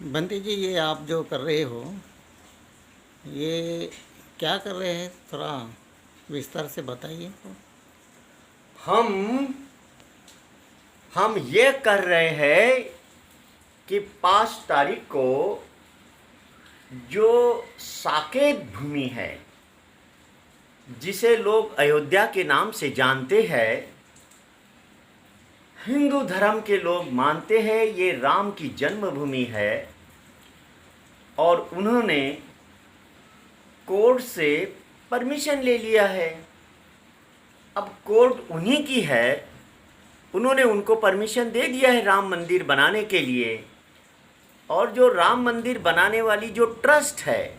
बंटी जी, ये आप जो कर रहे हो, ये क्या कर रहे हैं? थोड़ा विस्तार से बताइए। हम हम ये कर रहे हैं कि 5 तारीख को जो साकेत भूमि है, जिसे लोग अयोध्या के नाम से जानते हैं, हिंदू धर्म के लोग मानते हैं ये राम की जन्मभूमि है, और उन्होंने कोर्ट से परमिशन ले लिया है। अब कोर्ट उन्हीं की है, उन्होंने उनको परमिशन दे दिया है राम मंदिर बनाने के लिए। और जो राम मंदिर बनाने वाली जो ट्रस्ट है,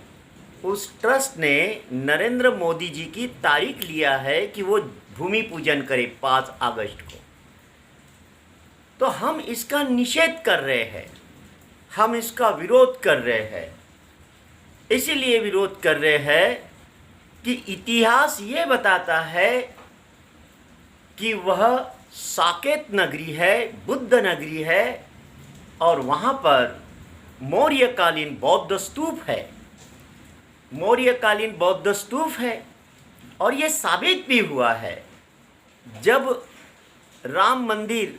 उस ट्रस्ट ने नरेंद्र मोदी जी की तारीख लिया है कि वो भूमि पूजन करे 5 अगस्त को। तो हम इसका निषेध कर रहे हैं, हम इसका विरोध कर रहे हैं। इसीलिए विरोध कर रहे हैं कि इतिहास ये बताता है कि वह साकेत नगरी है, बुद्ध नगरी है, और वहाँ पर मौर्यकालीन बौद्ध स्तूप है, मौर्यकालीन बौद्ध स्तूप है। और ये साबित भी हुआ है, जब राम मंदिर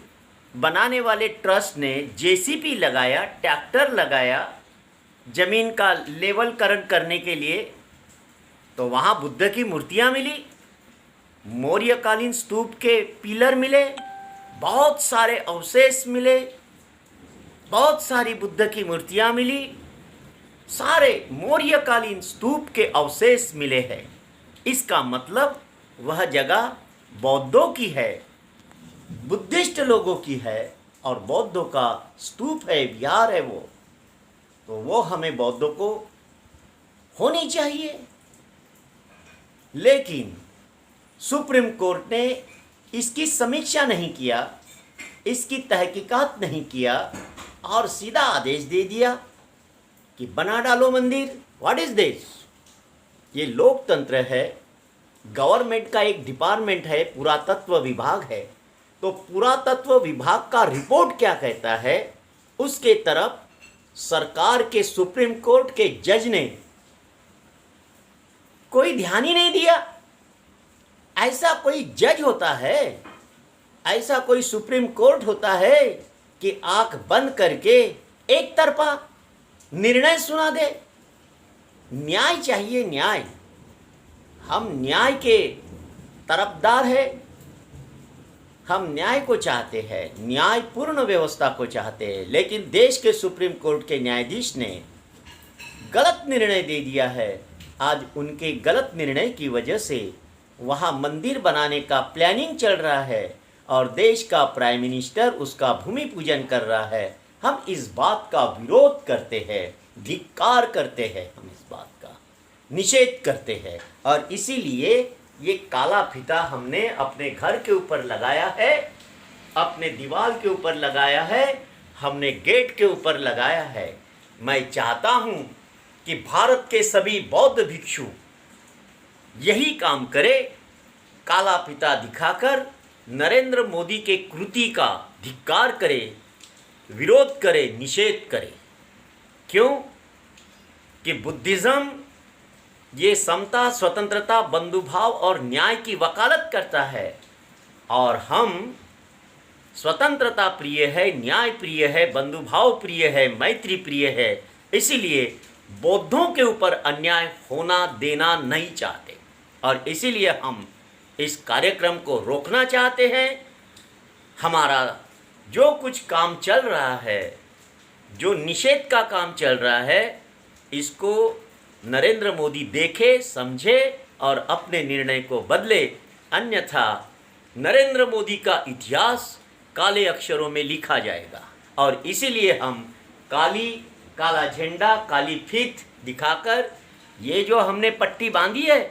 बनाने वाले ट्रस्ट ने जेसीबी लगाया, ट्रैक्टर लगाया जमीन का लेवलकरण करने के लिए, तो वहाँ बुद्ध की मूर्तियाँ मिली, मौर्यकालीन स्तूप के पिलर मिले, बहुत सारे अवशेष मिले, बहुत सारी बुद्ध की मूर्तियाँ मिली, सारे मौर्यकालीन स्तूप के अवशेष मिले हैं। इसका मतलब वह जगह बौद्धों की है, बुद्धिस्ट लोगों की है, और बौद्धों का स्तूप है, विहार है वो। तो वो हमें बौद्धों को होनी चाहिए। लेकिन सुप्रीम कोर्ट ने इसकी समीक्षा नहीं किया, इसकी तहकीकात नहीं किया, और सीधा आदेश दे दिया कि बना डालो मंदिर। What is this? ये लोकतंत्र है, गवर्नमेंट का एक डिपार्टमेंट है, पुरातत्व विभाग है। तो पुरातत्व विभाग का रिपोर्ट क्या कहता है, उसके तरफ सरकार के सुप्रीम कोर्ट के जज ने कोई ध्यान ही नहीं दिया। ऐसा कोई जज होता है, ऐसा कोई सुप्रीम कोर्ट होता है कि आंख बंद करके एक तरफा निर्णय सुना दे? न्याय चाहिए, न्याय। हम न्याय के तरफदार हैं, हम न्याय को चाहते हैं, न्यायपूर्ण व्यवस्था को चाहते हैं। लेकिन देश के सुप्रीम कोर्ट के न्यायाधीश ने गलत निर्णय दे दिया है। आज उनके गलत निर्णय की वजह से वहाँ मंदिर बनाने का प्लानिंग चल रहा है, और देश का प्राइम मिनिस्टर उसका भूमि पूजन कर रहा है। हम इस बात का विरोध करते हैं, धिक्कार करते हैं, हम इस बात का निषेध करते हैं। और इसीलिए ये काला फीता हमने अपने घर के ऊपर लगाया है, अपने दीवार के ऊपर लगाया है, हमने गेट के ऊपर लगाया है। मैं चाहता हूँ कि भारत के सभी बौद्ध भिक्षु यही काम करे, काला फीता दिखाकर नरेंद्र मोदी के कृति का धिक्कार करे, विरोध करे, निषेध करे। क्यों? कि बुद्धिज्म ये समता, स्वतंत्रता, बंधुभाव और न्याय की वकालत करता है, और हम स्वतंत्रता प्रिय है, न्याय प्रिय है, बंधुभाव प्रिय है, मैत्री प्रिय है। इसीलिए बौद्धों के ऊपर अन्याय होना देना नहीं चाहते, और इसीलिए हम इस कार्यक्रम को रोकना चाहते हैं। हमारा जो कुछ काम चल रहा है, जो निषेध का काम चल रहा है, इसको नरेंद्र मोदी देखे, समझे और अपने निर्णय को बदले। अन्यथा नरेंद्र मोदी का इतिहास काले अक्षरों में लिखा जाएगा। और इसीलिए हम काला झंडा, काली फीत दिखाकर, ये जो हमने पट्टी बांधी है,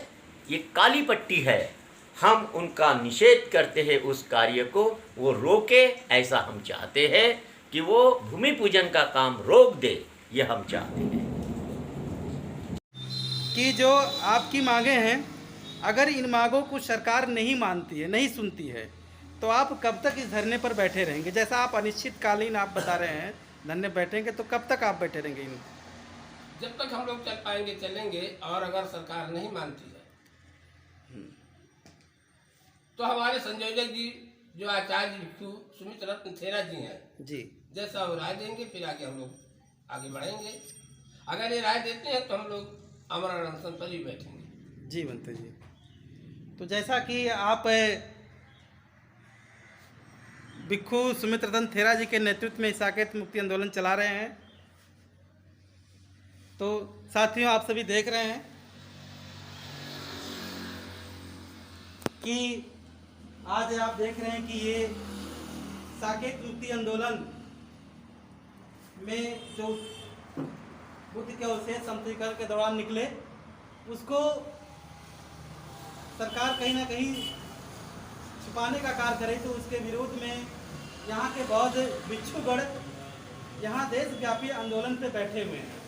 ये काली पट्टी है, हम उनका निषेध करते हैं। उस कार्य को वो रोके, ऐसा हम चाहते हैं कि वो भूमि पूजन का काम रोक दे, ये हम चाहते हैं। कि जो आपकी मांगे हैं, अगर इन मांगों को सरकार नहीं मानती है, नहीं सुनती है, तो आप कब तक इस धरने पर बैठे रहेंगे? जैसा आप अनिश्चितकालीन आप बता रहे हैं धरने बैठेंगे, तो कब तक आप बैठे रहेंगे इन? जब तक हम लोग चल पाएंगे चलेंगे, और अगर सरकार नहीं मानती है तो हमारे संयोजक जी जो आचार्य भिक्षु सुमित रत्न थेरा जी हैं, जी जैसा वो राय देंगे फिर आगे हम लोग आगे बढ़ेंगे। अगर ये राय देते हैं तो हम लोग अमर अनशन पर ही बैठेंगे। जी बनते जी। तो जैसा कि आप भिक्षु सुमित रतन थेरा जी के नेतृत्व में साकेत मुक्ति आंदोलन चला रहे हैं, तो साथियों आप सभी देख रहे हैं कि आज आप देख रहे हैं कि ये साकेत मुक्ति आंदोलन में जो बुद्ध के अवशेष संतरीकरण के दौरान निकले, उसको सरकार कहीं ना कहीं छुपाने का कार्य करे, तो उसके विरोध में यहाँ के बौद्ध भिक्षुगण यहाँ देशव्यापी आंदोलन पे बैठे हुए हैं।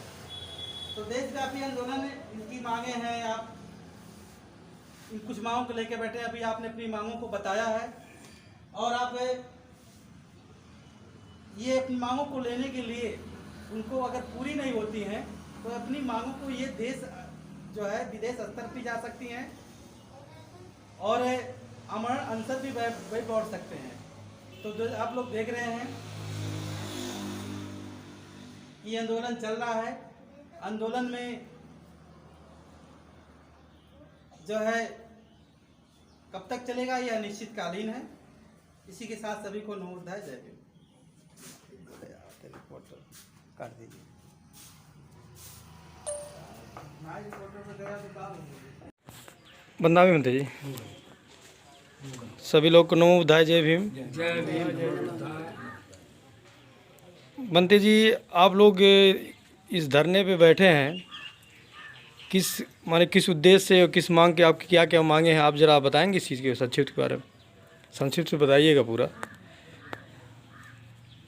तो देशव्यापी आंदोलन इनकी मांगे हैं, आप इन कुछ मांगों को लेकर बैठे हैं। अभी आपने अपनी मांगों को बताया है, और आप ये अपनी मांगों को लेने के लिए उनको अगर पूरी नहीं होती हैं तो अपनी मांगों को ये देश जो है विदेश स्तर पर जा सकती हैं, और अमर अनशन भी बैठ सकते हैं। तो जो आप लोग देख रहे हैं ये आंदोलन चल रहा है। आंदोलन में जो है कब तक चलेगा ये अनिश्चितकालीन है। इसी के साथ सभी को नमोदय, जय भीम। काट दीजिए। बंदा भी बनते जी। सभी लोग को नमो बुद्धाय, जय भीम। बनते जी, आप लोग इस धरने पे बैठे हैं, किस माने किस उद्देश्य से और किस मांग के, आपकी क्या क्या मांगे हैं, आप जरा बताएंगे इस चीज़ के संक्षिप्त के बारे में? संक्षिप्त से बताइएगा पूरा।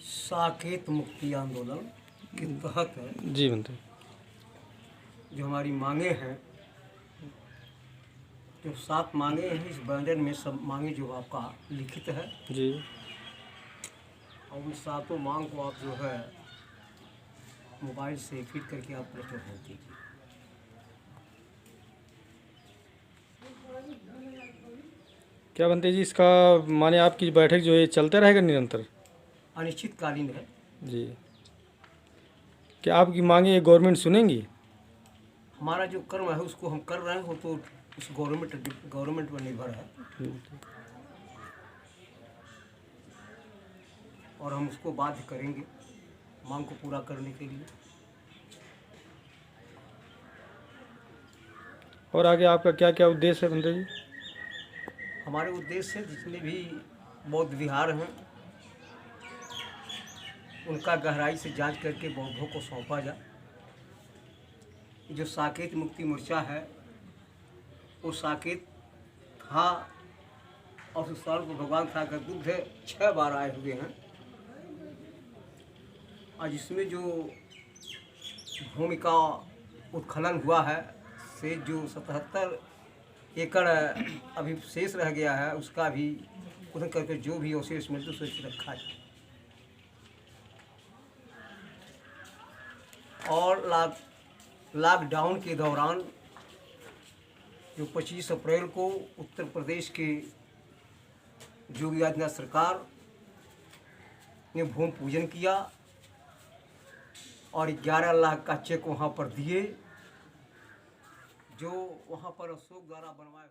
साकेत मुक्ति आंदोलन के तहत है जी बनते। जो हमारी मांगे हैं, जो 7 मांगे हैं, इस बैनर में सब मांगे जो आपका लिखित है, जी। और उन 7 मांग को आप जो है मोबाइल से फिट करके आप प्रस्तुत हो कीजिए। क्या बनते जी, इसका माने आपकी बैठक जो है चलते रहेगा निरंतर? अनिश्चितकालीन है जी। क्या आपकी मांगे गवर्नमेंट सुनेंगी? हमारा जो कर्म है उसको हम कर रहे हैं, वो तो उस गवर्नमेंट पर निर्भर है, और हम उसको बाध्य करेंगे मांग को पूरा करने के लिए। और आगे आपका क्या क्या उद्देश्य है बंदे जी? हमारे उद्देश्य से जितने भी बौद्ध विहार हैं उनका गहराई से जांच करके बौद्धों को सौंपा जाए। जो साकेत मुक्ति मोर्चा है वो साकेत था, और उस साल को भगवान था का बुद्ध 6 बार आए हुए हैं। आज इसमें जो भूमि का उत्खनन हुआ है, से जो 77 एकड़ अभी शेष रह गया है, उसका भी उधर करके जो भी अवशेष मिलते उसे रखा है। और लॉकडाउन के दौरान जो 25 अप्रैल को उत्तर प्रदेश के योगी आदित्यनाथ सरकार ने भूमि पूजन किया और 11 लाख का चेक वहाँ पर दिए, जो वहाँ पर अशोक द्वारा बनवाए।